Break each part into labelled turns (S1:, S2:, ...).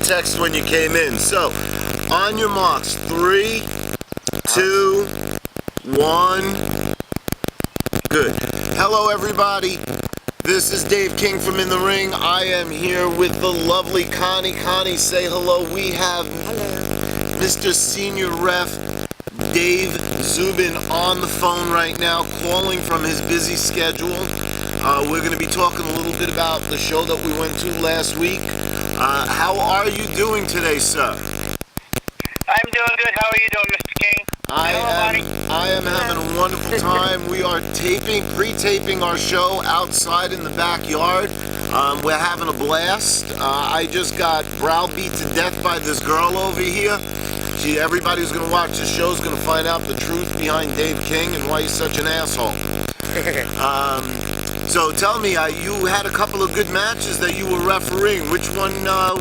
S1: text when you came in. So, on your marks, 3, 2, 1. Good. Hello, everybody. This is Dave King from In the Ring. I am here with the lovely Connie. Connie, say hello. We have Mr. Senior Ref Dave Zubin on the phone right now, calling from his busy schedule. We're going to be talking a little bit about the show that we went to last week. How are you doing today, sir?
S2: I'm doing good. How are you doing, Mr. King?
S1: I am having a wonderful time. We are pre-taping our show outside in the backyard. We're having a blast. I just got browbeat to death by this girl over here. Everybody who's going to watch the show is going to find out the truth behind Dave King and why he's such an asshole. So tell me, you had a couple of good matches that you were refereeing. Which one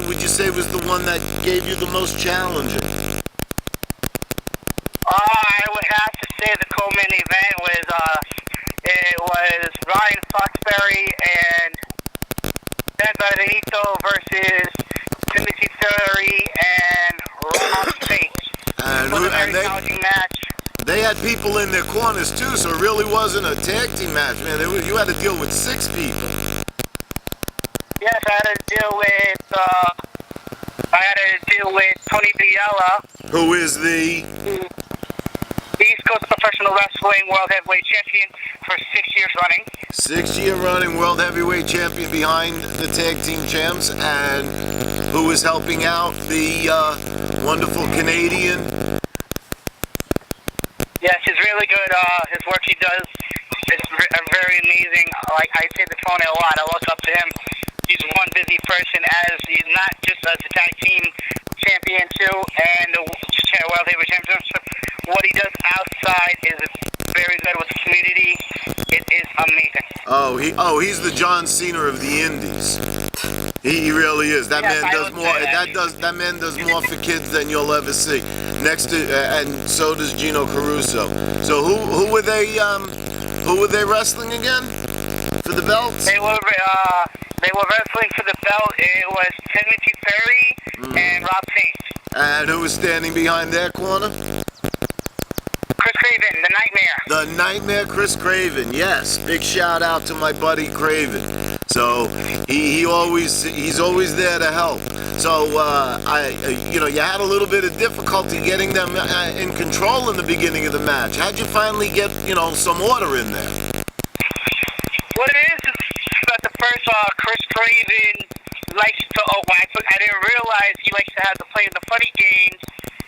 S1: would you say was the one that gave you the most challenging?
S2: I would have to say the co-main event was Ryan Foxberry and Ben Benedito versus Timothy Theory and Rob St. It was a very challenging match.
S1: They had people in their corners too, so it really wasn't a tag team match, man. You had to deal with 6 people.
S2: Yes, I had to deal with Tony Biella,
S1: who is the
S2: East Coast Professional Wrestling World Heavyweight Champion for 6 years running.
S1: 6-year running World Heavyweight Champion behind the tag team champs, and who is helping out the wonderful Canadian.
S2: Yes, he's really good. His work he does is very amazing. Like, I say the Tony a lot. I look up to him. He's one busy person, as he's not just as a tag team champion too, and the World Heavyweight Championship. What he does outside is very good with the community. It is amazing.
S1: He's the John Cena of the Indies. He really is. That man does more. That man does more for kids than you'll ever see. Next to and so does Gino Caruso. So who were they wrestling again for the belts?
S2: They were wrestling for the belt. It was Timothy Ferry and Rob St.
S1: And who was standing behind their corner?
S2: Chris Craven, the Nightmare.
S1: The Nightmare, Chris Craven. Yes, big shout out to my buddy Craven. So he's always there to help. So you had a little bit of difficulty getting them in control in the beginning of the match. How'd you finally get some order in there?
S2: What it is that the first Chris Craven likes to. I didn't realize he likes to have to play the funny games.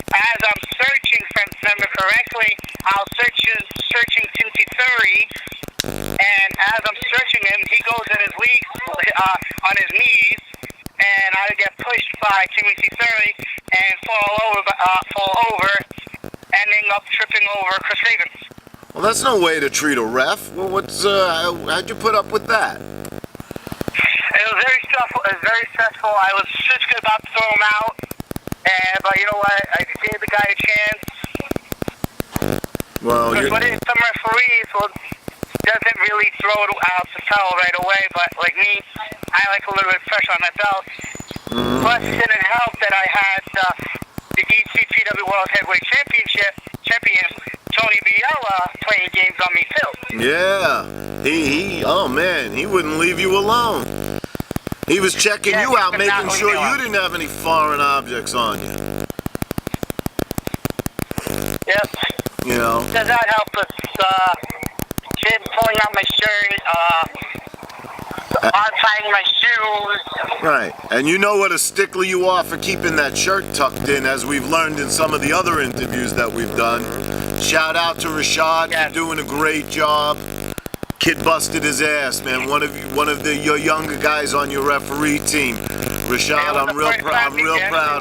S2: As I'm searching, if I remember correctly, I was searching Timothy Theory, and as I'm searching him, he goes in his league on his knees, and I get pushed by Timothy Theory and fall over, ending up tripping over Chris Craven.
S1: Well, that's no way to treat a ref. Well, how'd you put up with that?
S2: It was very stressful. I was just about to throw him out. But you know what? I gave the guy a chance.
S1: Well,
S2: some referees doesn't really throw it out the towel right away, but like me, I like a little bit of pressure on my belt. Plus, it didn't help that I had the ECPW World Heavyweight champion Tony Biella playing games on me too.
S1: Yeah, he wouldn't leave you alone. He was checking you out, making sure you didn't have any foreign objects on you.
S2: Yep. Does not help us. Him pulling out my shirt, untying my shoes.
S1: Right, and you know what a stickler you are for keeping that shirt tucked in, as we've learned in some of the other interviews that we've done. Shout out to Rashad for doing a great job. Kid busted his ass, man. One of your younger guys on your referee team. Rashad, I'm real proud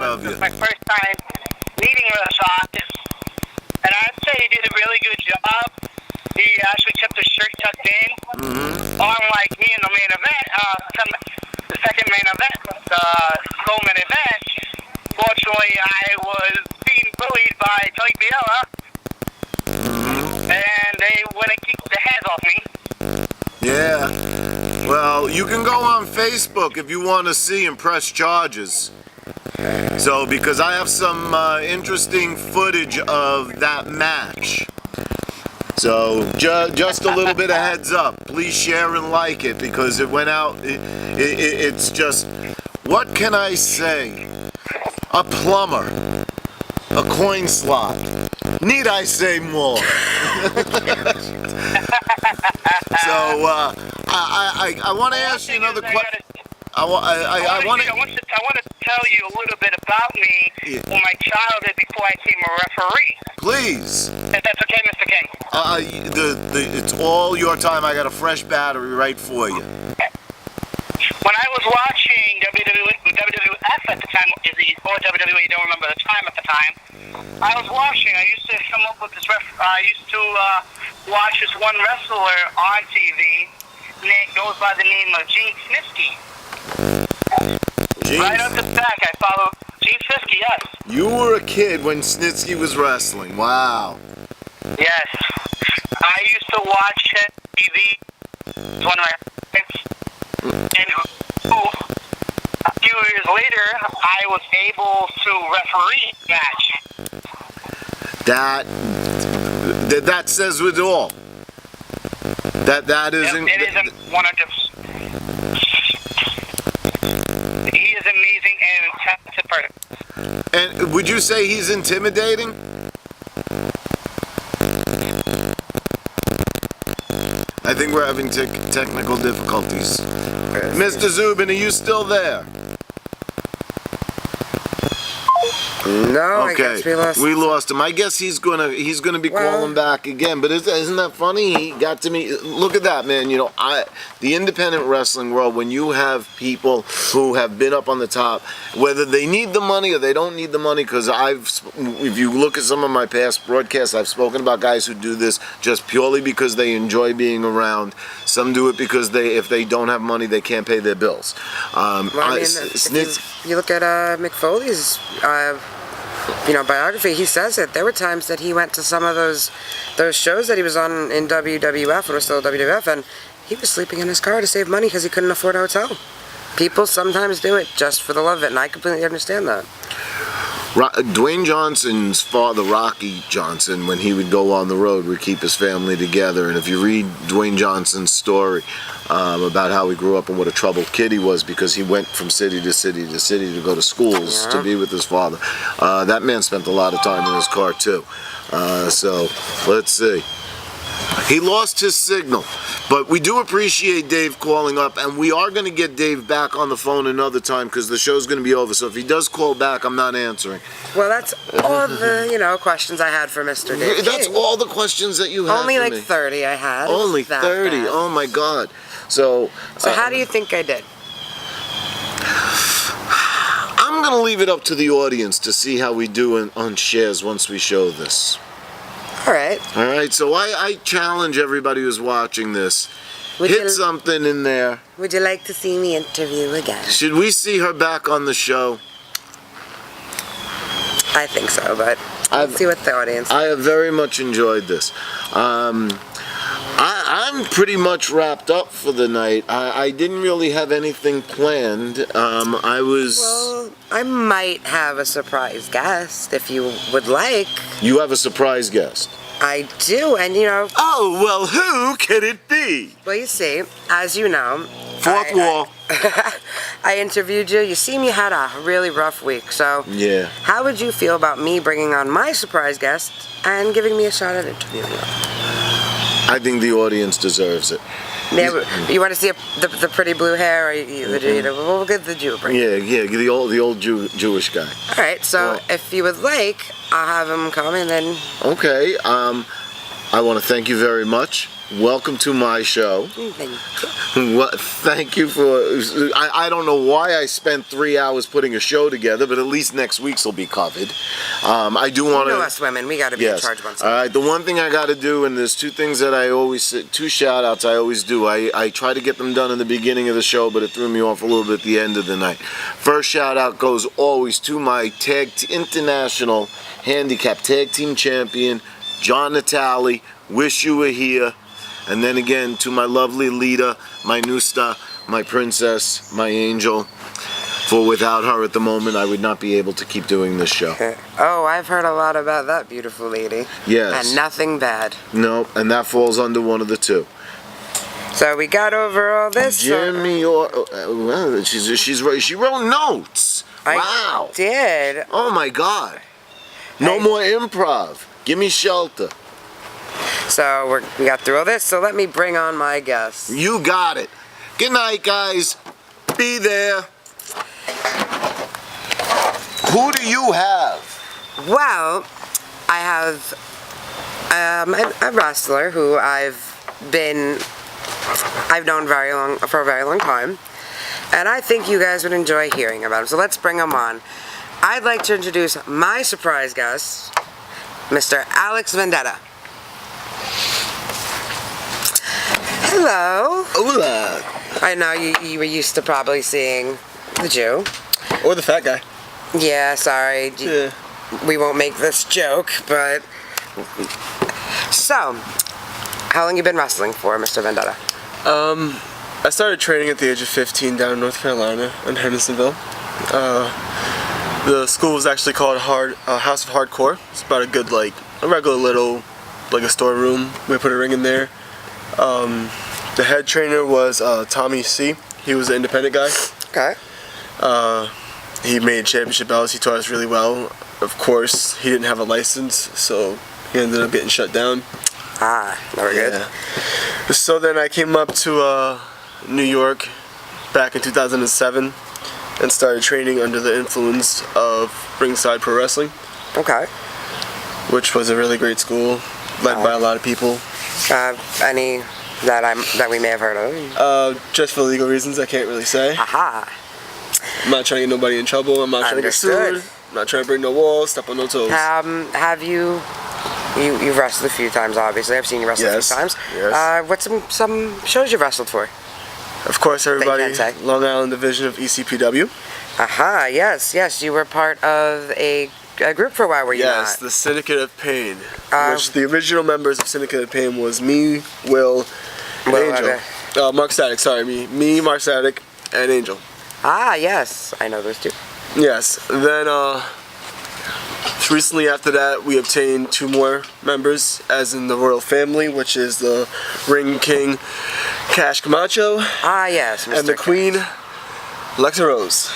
S1: of you.
S2: It was my first time meeting Rashad, and I'd say he did a really good job. He actually kept his shirt tucked in. Unlike me in the main event, the second main event, the Coleman event, fortunately I was being bullied by Tony Biella, and they wouldn't keep the hands off me.
S1: Yeah. Well, you can go on Facebook if you want to see and press charges. So, because I have some interesting footage of that match. So, just a little bit of heads up. Please share and like it because it went out. It's just, what can I say? A plumber. A coin slot. Need I say more? So, I want to ask you another question. I want
S2: to tell you a little bit about me or my childhood before I became a referee.
S1: Please.
S2: If that's okay, Mr. King.
S1: It's all your time. I got a fresh battery right for you.
S2: When I was watching WWF at the time, or WWE, I don't remember the time at the time. I was watching. I used to come up with this. I used to watch this one wrestler on TV. Goes by the name of Gene Snitsky. Right up the back, I follow Gene Snitsky. Yes.
S1: You were a kid when Snitsky was wrestling. Wow.
S2: Yes. I used to watch TV. It's one of my favorites. And a few years later, I was able to referee a match.
S1: That says it all. That isn't.
S2: It isn't one of the. He is amazing and talented person.
S1: And would you say he's intimidating? I think we're having technical difficulties. Mr. Zubin, are you still there?
S3: No,
S1: Okay,
S3: I guess we lost
S1: him. I guess he's gonna be calling back again. But isn't that funny? He got to me. Look at that, man. You know, the independent wrestling world. When you have people who have been up on the top, whether they need the money or they don't need the money, because if you look at some of my past broadcasts, I've spoken about guys who do this just purely because they enjoy being around. Some do it because if they don't have money, they can't pay their bills.
S3: If you look at Mick Foley's biography, he says it. There were times that he went to some of those shows that he was on in WWF, when it was still WWF, and he was sleeping in his car to save money because he couldn't afford a hotel. People sometimes do it just for the love of it, and I completely understand that.
S1: Dwayne Johnson's father, Rocky Johnson, when he would go on the road, would keep his family together. And if you read Dwayne Johnson's story about how he grew up and what a troubled kid he was because he went from city to city to city to go to schools to be with his father, that man spent a lot of time in his car too. So let's see. He lost his signal, but we do appreciate Dave calling up, and we are going to get Dave back on the phone another time because the show's going to be over. So if he does call back, I'm not answering.
S3: Well, that's all the questions I had for Mr. Dave.
S1: That's all the questions that you had.
S3: Only
S1: for
S3: like
S1: me.
S3: 30 I had.
S1: Only 30.
S3: Bad.
S1: Oh my God. So
S3: how do you think I did?
S1: I'm going to leave it up to the audience to see how we do on shares once we show this.
S3: All right.
S1: So I challenge everybody who's watching this. Hit something in there.
S3: Would you like to see me interview again?
S1: Should we see her back on the show?
S3: I think so, but let's see what the audience.
S1: I have very much enjoyed this. I'm pretty much wrapped up for the night. I didn't really have anything planned.
S3: Well, I might have a surprise guest if you would like.
S1: You have a surprise guest?
S3: I do, and
S1: Oh, well, who could it be?
S3: Well, you see, as you know...
S1: Fourth wall.
S3: I interviewed you. You seem you had a really rough week, so...
S1: Yeah.
S3: How would you feel about me bringing on my surprise guest and giving me a shot at interviewing you?
S1: I think the audience deserves it.
S3: Yeah, you want to see the pretty blue hair, or we'll get the Jew bring.
S1: Yeah, the old Jewish guy.
S3: All right, so if you would like, I'll have him come and then...
S1: Okay, I want to thank you very much. Welcome to my show.
S3: Thank you.
S1: Well, thank you for... I don't know why I spent 3 hours putting a show together, but at least next week's will be covered. I do want to...
S3: You know us women, we got to be in charge once.
S1: All right, the one thing I got to do, and there's two things that I always... Two shout-outs I always do. I try to get them done in the beginning of the show, but it threw me off a little bit at the end of the night. First shout-out goes always to my international handicap tag team champion, John Natale. Wish you were here. And then again to my lovely Lita, my Nusta, my princess, my angel. For without her at the moment, I would not be able to keep doing this show.
S3: Oh, I've heard a lot about that beautiful lady.
S1: Yes.
S3: And nothing bad.
S1: No, and that falls under one of the two.
S3: So we got over all this.
S1: Jimmy, well, she wrote notes. Wow.
S3: I did.
S1: Oh my God. No more improv. Give me shelter.
S3: So we got through all this. So let me bring on my guests.
S1: You got it. Good night, guys. Be there. Who do you have?
S3: Well, I have a wrestler who I've known for a very long time, and I think you guys would enjoy hearing about him. So let's bring him on. I'd like to introduce my surprise guest, Mr. Alex Vendetta. Hello.
S1: Hola.
S3: I know you were used to probably seeing the Jew.
S4: Or the fat guy.
S3: Yeah, sorry.
S4: Yeah.
S3: We won't make this joke, but... So, how long you been wrestling for, Mr. Vendetta?
S4: I started training at the age of 15 down in North Carolina in Hendersonville. The school was actually called House of Hardcore. It's about a good, a regular little, a storeroom. We put a ring in there. The head trainer was Tommy C. He was an independent guy.
S3: Okay.
S4: He made championship belts. He taught us really well. Of course, he didn't have a license, so he ended up getting shut down.
S3: Ah, never good.
S4: Yeah. So then I came up to New York back in 2007 and started training under the influence of Ringside Pro Wrestling,
S3: Okay.
S4: which was a really great school, led by a lot of people.
S3: Any that we may have heard of?
S4: Just for legal reasons, I can't really say.
S3: Aha.
S4: I'm not trying to get nobody in trouble. I'm not trying to get
S3: Understood.
S4: sued. I'm not trying to break no walls, step on no toes.
S3: Have you've wrestled a few times, obviously. I've seen you wrestle
S4: Yes,
S3: a few times.
S4: yes.
S3: What's some shows you've wrestled for?
S4: Of course, everybody,
S3: can't say.
S4: Long Island division of ECPW.
S3: Aha, yes. You were part of a group for a while, were you
S4: Yes,
S3: not?
S4: the Syndicate of Pain, which the original members of Syndicate of Pain was me, Will, and
S3: Will,
S4: Angel. Mark Static, sorry, me, Mark Static, and Angel.
S3: Ah, yes. I know those two.
S4: Yes, then recently after that we obtained 2 more members, as in the Royal Family, which is the Ring King Cash Camacho
S3: Ah, yes, Mr.
S4: and the Queen Alexa Rose.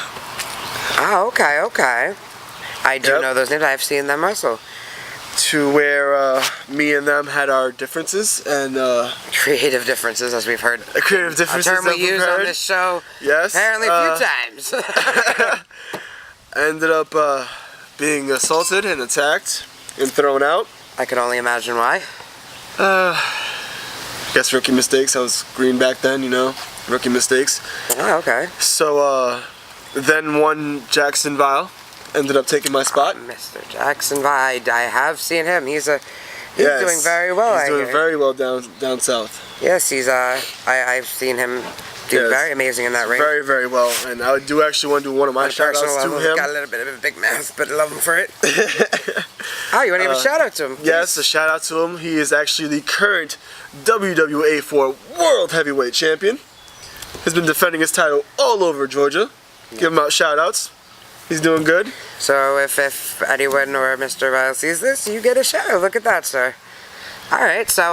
S3: Ah, okay. I do
S4: Yep.
S3: know those names. I've seen them wrestle.
S4: To where me and them had our differences and
S3: Creative differences, as we've heard.
S4: creative
S3: A
S4: differences
S3: term we
S4: that we've
S3: use on
S4: heard.
S3: this show
S4: Yes.
S3: apparently a few times.
S4: I ended up being assaulted and attacked and thrown out.
S3: I can only imagine why.
S4: Guess rookie mistakes. I was green back then, rookie mistakes.
S3: Oh, okay.
S4: So then one Jackson Vile ended up taking my spot.
S3: Mr. Jackson, I have seen him. He's
S4: Yes.
S3: doing very well.
S4: He's
S3: I
S4: doing
S3: hear.
S4: very well down south.
S3: Yes, he's I've seen him do
S4: Yes.
S3: very amazing in that ring.
S4: Very, very well. And I do actually want to do one of my
S3: On a personal
S4: shout outs to
S3: level, he's
S4: him.
S3: got a little bit of a big mouth, but I love him for it. Oh, you want to give a shout out to him?
S4: Yes, a shout out to him. He is actually the current WWA 4 World Heavyweight Champion. He's been defending his title all over Georgia. Give him out shout outs. He's doing good.
S3: So if anyone or Mr. Vile sees this, you get a shout out. Look at that, sir. All right, so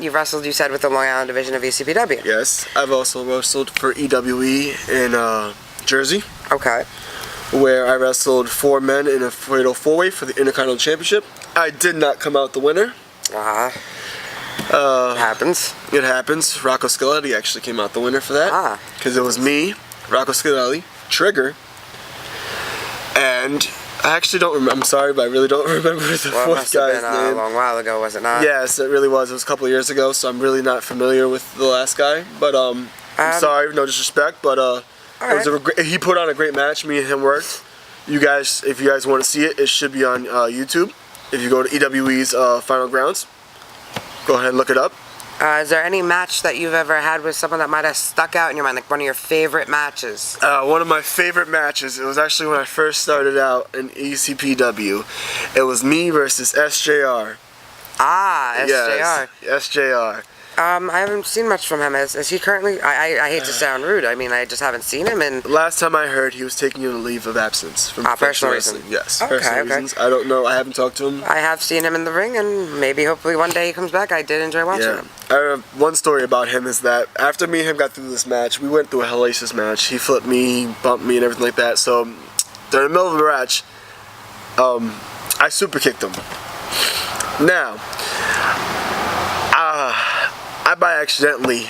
S3: you've wrestled, you said, with the Long Island division of ECPW.
S4: Yes, I've also wrestled for EWE in Jersey,
S3: Okay.
S4: where I wrestled 4 men in a fatal 4-way for the Intercontinental Championship. I did not come out the winner.
S3: Happens.
S4: It happens. Rocco Scaletti actually came out the winner for that. Because it was me, Rocco Scaletti, Trigger, and I actually don't remember. I'm sorry, but I really don't remember the
S3: Well, it
S4: 4th
S3: must have
S4: guy's
S3: been a
S4: name.
S3: long while ago, was it not?
S4: Yes, it really was. It was a couple of years ago, so I'm really not familiar with the last guy. But I'm sorry, no disrespect, but it was he put on a great match. Me and him worked. You guys, if you guys want to see it, it should be on YouTube. If you go to EWE's Final Grounds, go ahead and look it up.
S3: Is there any match that you've ever had with someone that might have stuck out in your mind, like one of your favorite matches?
S4: One of my favorite matches, it was actually when I first started out in ECPW. It was me versus SJR.
S3: Ah, SJR.
S4: Yes, SJR.
S3: I haven't seen much from him. Is he currently? I hate to sound rude. I mean, I just haven't seen him. And
S4: last time I heard, he was taking a leave of absence from
S3: personal
S4: wrestling.
S3: reasons.
S4: Yes,
S3: Okay,
S4: personal
S3: okay.
S4: reasons. I don't know. I haven't talked to him.
S3: I have seen him in the ring, and maybe hopefully one day he comes back. I did enjoy watching him.
S4: One story about him is that after me and him got through this match, we went through a hellacious match. He flipped me, he bumped me, and everything like that. So during the middle of the match, I super kicked him. Now, I by accidentally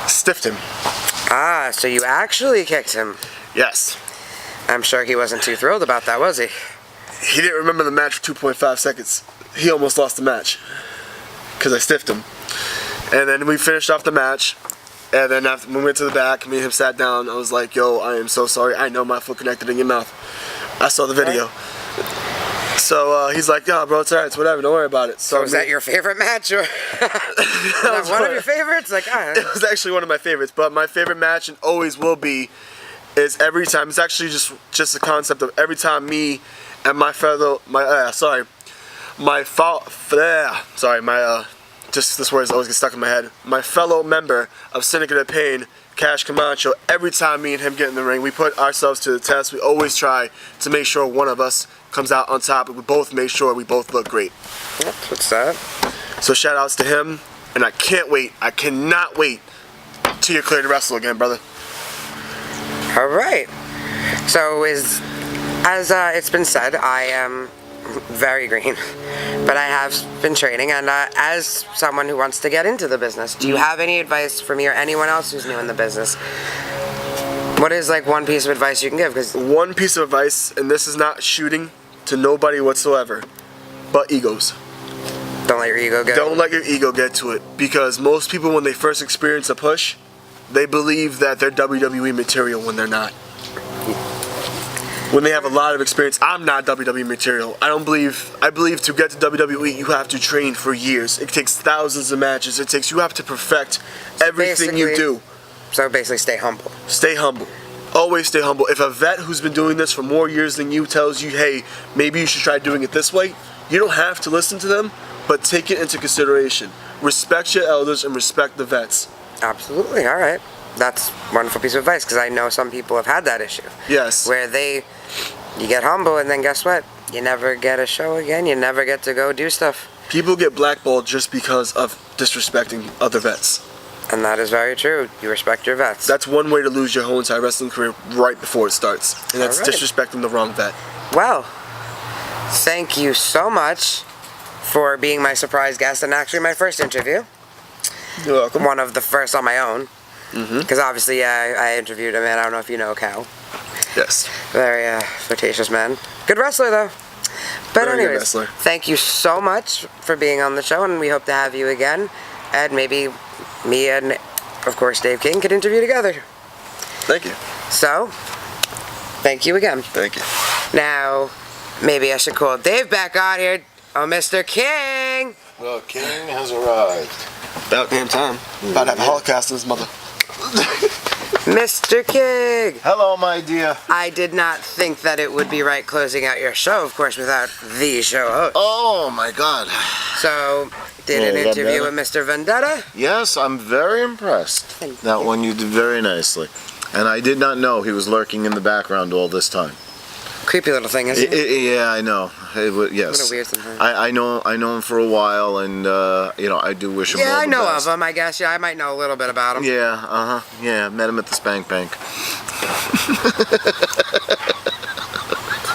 S4: stiffed him.
S3: Ah, so you actually kicked him.
S4: Yes.
S3: I'm sure he wasn't too thrilled about that, was he?
S4: He didn't remember the match for 2.5 seconds. He almost lost the match because I stiffed him. And then we finished off the match. And then after we went to the back, me and him sat down. I was like, yo, I am so sorry. I know my foot connected in your mouth. I saw the video. So he's like, yeah, bro, it's alright, it's whatever, don't worry about it.
S3: So was that your favorite match, or that one of your favorites? Like,
S4: it was actually one of my favorites, but my favorite match, and always will be, is every time. It's actually just the concept of every time me and my fellow, just this word always gets stuck in my head. My fellow member of Syndicate of Pain, Cash Camacho, every time me and him get in the ring, we put ourselves to the test. We always try to make sure one of us comes out on top, and we both make sure we both look great.
S3: What's that?
S4: So shout outs to him, and I cannot wait till you're clear to wrestle again, brother.
S3: All right. So as it's been said, I am very green, but I have been training, and as someone who wants to get into the business, do you have any advice for me or anyone else who's new in the business? What is like one piece of advice you can give? Because
S4: one piece of advice, and this is not shooting to nobody whatsoever, but egos.
S3: Don't let your ego get.
S4: Don't let your ego get to it, because most people, when they first experience a push, they believe that they're WWE material when they're not. When they have a lot of experience, I'm not WWE material. I believe to get to WWE, you have to train for years. It takes thousands of matches. You have to perfect everything you do.
S3: So basically, stay humble.
S4: Stay humble. Always stay humble. If a vet who's been doing this for more years than you tells you, hey, maybe you should try doing it this way, you don't have to listen to them, but take it into consideration. Respect your elders and respect the vets.
S3: Absolutely. All right. That's a wonderful piece of advice, because I know some people have had that issue.
S4: Yes.
S3: Where you get humble, and then guess what? You never get a show again. You never get to go do stuff.
S4: People get blackballed just because of disrespecting other vets.
S3: And that is very true. You respect your vets.
S4: That's one way to lose your whole entire wrestling career right before it starts. And that's disrespecting the wrong vet.
S3: Well, thank you so much for being my surprise guest, and actually my first interview.
S4: You're welcome.
S3: One of the first on my own. Because obviously I interviewed him, and I don't know if you know Cal.
S4: Yes.
S3: Very flirtatious man. Good wrestler, though. But
S4: Very good
S3: anyways,
S4: wrestler.
S3: thank you so much for being on the show, and we hope to have you again. And maybe me and, of course, Dave King could interview together.
S4: Thank you.
S3: So, thank you again.
S4: Thank you.
S3: Now, maybe I should call Dave back on here. Oh, Mr. King!
S1: The king has arrived.
S4: About damn time. About to have a Holocaust in his mother.
S3: Mr. King!
S1: Hello, my dear.
S3: I did not think that it would be right closing out your show, of course, without the show host.
S1: Oh, my God.
S3: So, did an interview with Mr. Vendetta?
S1: Yes, I'm very impressed. That one you did very nicely. And I did not know he was lurking in the background all this time.
S3: Creepy little thing, isn't it?
S1: Yeah, I know. Yes.
S3: What a weird thing.
S1: I know him for a while, and I do wish him all the best.
S3: Yeah, I know of him, I guess. Yeah, I might know a little bit about him.
S1: Yeah, Yeah, met him at the Spank Bank.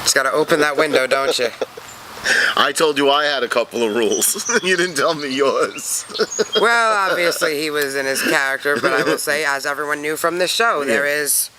S3: Just gotta open that window, don't you?
S1: I told you I had a couple of rules. You didn't tell me yours.
S3: Well, obviously he was in his character, but I will say, as everyone knew from the show, there is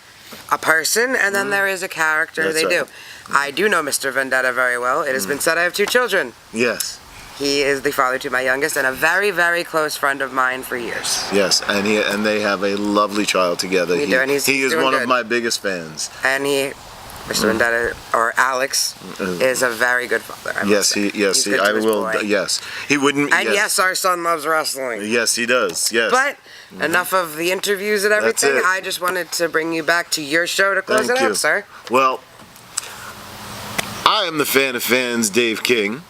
S3: a person, and then there is a character.
S1: That's
S3: they
S1: right.
S3: do. I do know Mr. Vendetta very well. It has been said I have 2 children.
S1: Yes.
S3: He is the father to my youngest, and a very, very close friend of mine for years.
S1: Yes, and they have a lovely child together.
S3: We do, and he's
S1: is
S3: doing
S1: one
S3: good.
S1: of my biggest fans.
S3: And Mr. Vendetta, or Alex, is a very good father. I
S1: Yes,
S3: he
S1: I will. Yes, he wouldn't.
S3: And yes, our son loves wrestling.
S1: Yes, he does. Yes.
S3: But enough of the interviews and everything.
S1: That's it.
S3: I just wanted to bring you back to your show to close
S1: Thank
S3: it
S1: you.
S3: out, sir.
S1: Well, I am the fan of fans, Dave King.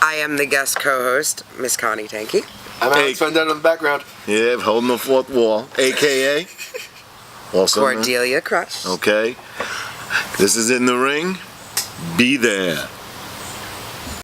S3: I am the guest co-host, Miss Connie Tanky.
S4: I'm Alex Vendetta in the background.
S1: Yeah, holding the fourth wall, a.k.a.
S3: Cordelia Crush.
S1: Okay. This is In the Ring. Be there.